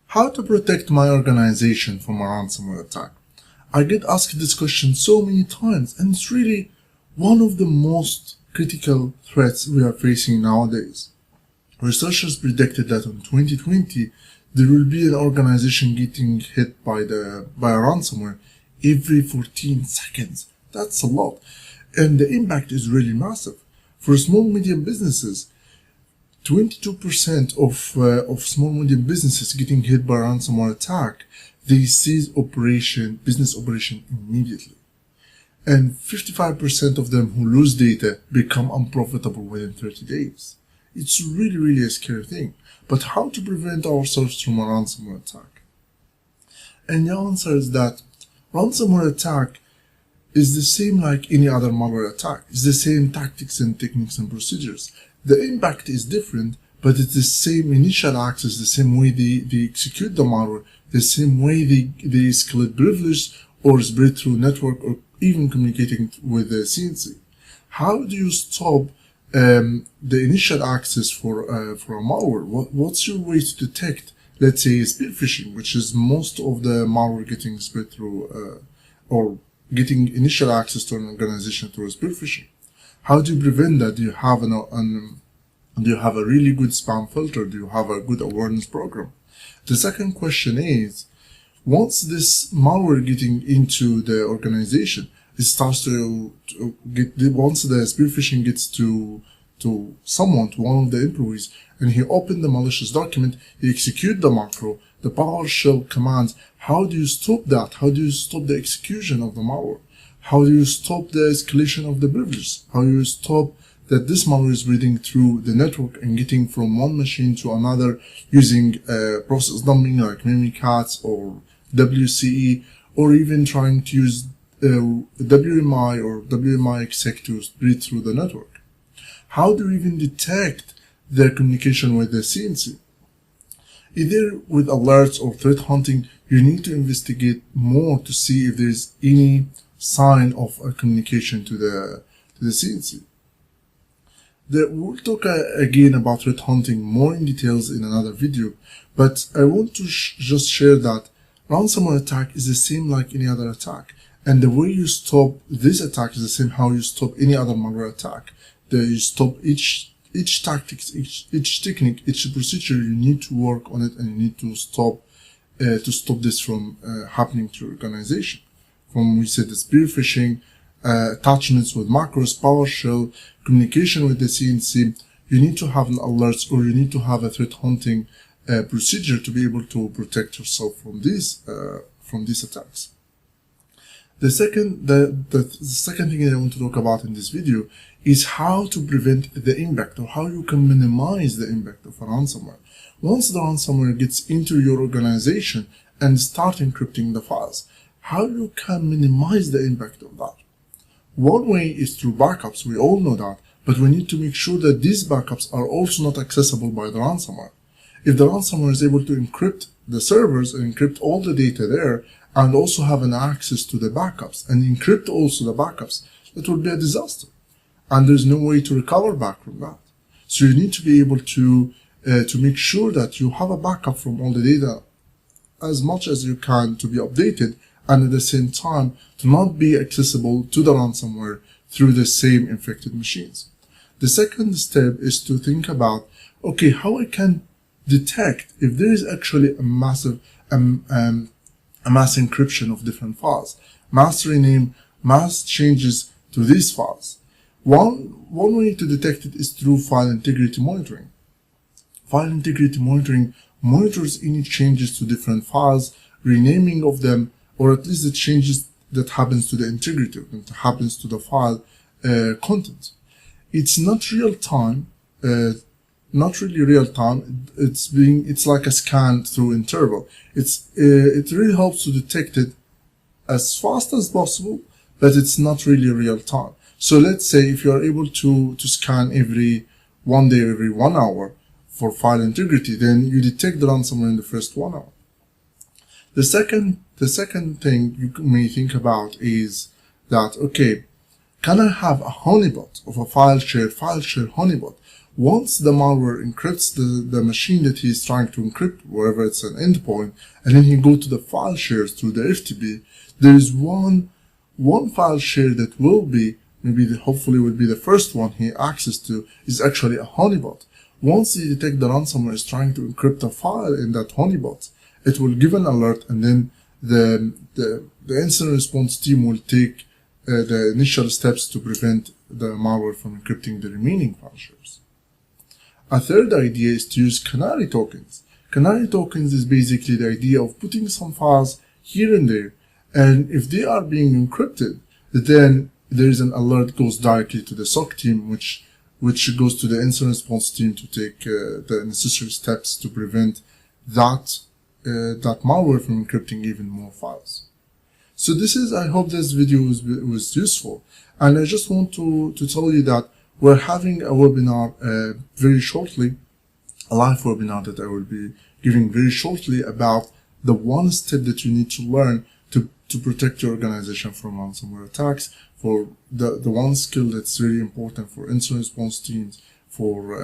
How to protect my organization from a ransomware attack? I get asked this question so many times, and it's really one of the most critical threats we are facing nowadays. Researchers predicted that in 2020, there will be an organization getting hit by a ransomware every 14 seconds. That's a lot. And the impact is really massive. For small medium businesses, 22% of small medium businesses getting hit by ransomware attack, they cease business operation immediately. And 55% of them who lose data become unprofitable within 30 days. It's really a scary thing. But how to prevent ourselves from a ransomware attack? And the answer is that ransomware attack is the same like any other malware attack. It's the same tactics and techniques and procedures. The impact is different, but it's the same initial access, the same way they execute the malware, the same way they escalate privilege or spread through network or even communicating with the CNC. How do you stop the initial access for a malware? What's your way to detect, let's say, spear phishing, which is most of the malware getting spread through or getting initial access to an organization through spear phishing? How do you prevent that? Do you have do you have a really good spam filter? Do you have a good awareness program? The second question is, once this malware getting into the organization, it starts to get, once the spear phishing gets to someone, to one of the employees, and he opened the malicious document, he execute the macro, the PowerShell commands. How do you stop that? How do you stop the execution of the malware? How do you stop the escalation of the privileges? How do you stop that this malware is reading through the network and getting from one machine to another using process dumping like Mimikatz or WCE, or even trying to use WMI or WMI-exec to read through the network? How do you even detect their communication with the CNC? Either with alerts or threat hunting, you need to investigate more to see if there's any sign of a communication to the CNC. We'll talk again about threat hunting more in details in another video, but I want to just share that ransomware attack is the same like any other attack, and the way you stop this attack is the same how you stop any other malware attack. You stop each tactics, each technique, each procedure. You need to work on it, and you need to stop this from happening to your organization. From, we said, the spear phishing, attachments with macros, PowerShell, communication with the CNC. You need to have an alert, or you need to have a threat hunting procedure to be able to protect yourself from these attacks. The second thing I want to talk about in this video is how to prevent the impact, or how you can minimize the impact of a ransomware. Once the ransomware gets into your organization and start encrypting the files, how you can minimize the impact of that? One way is through backups. We all know that, but we need to make sure that these backups are also not accessible by the ransomware. If the ransomware is able to encrypt the servers and encrypt all the data there, and also have an access to the backups and encrypt also the backups, it will be a disaster. And there's no way to recover back from that. So you need to be able to make sure that you have a backup from all the data as much as you can to be updated, and at the same time to not be accessible to the ransomware through the same infected machines. The second step is to think about, okay, how I can detect if there is actually a massive mass encryption of different files, mass rename, mass changes to these files. One way to detect it is through file integrity monitoring. File integrity monitoring monitors any changes to different files, renaming of them, or at least the changes that happens to the integrity, that happens to the file content. It's not real time, not really real time. It's like a scan through interval. It really helps to detect it as fast as possible, but it's not really real time. So let's say if you are able to scan every 1 day, every 1 hour for file integrity, then you detect the ransomware in the first 1 hour. The second thing you may think about is that, okay, can I have a honeypot of a file share honeypot? Once the malware encrypts the machine that he's trying to encrypt, wherever it's an endpoint, and then he go to the file shares through the FTP, there is one file share that will be, hopefully will be the first one he access to, is actually a honeypot. Once he detects the ransomware is trying to encrypt a file in that honeypot, it will give an alert, and then the incident response team will take the initial steps to prevent the malware from encrypting the remaining file shares. A third idea is to use canary tokens. Canary tokens is basically the idea of putting some files here and there, and if they are being encrypted, then there is an alert goes directly to the SOC team, which goes to the incident response team to take the necessary steps to prevent that malware from encrypting even more files. So I hope this video was useful, and I just want to tell you that we're having a webinar very shortly, a live webinar that I will be giving very shortly about the one step that you need to learn to protect your organization from ransomware attacks, for the one skill that's really important for incident response teams, for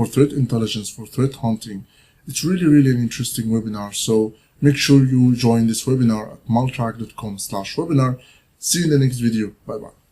threat intelligence, for threat hunting. It's really an interesting webinar, so make sure you join this webinar at maltrack.com/webinar. See you in the next video. Bye bye.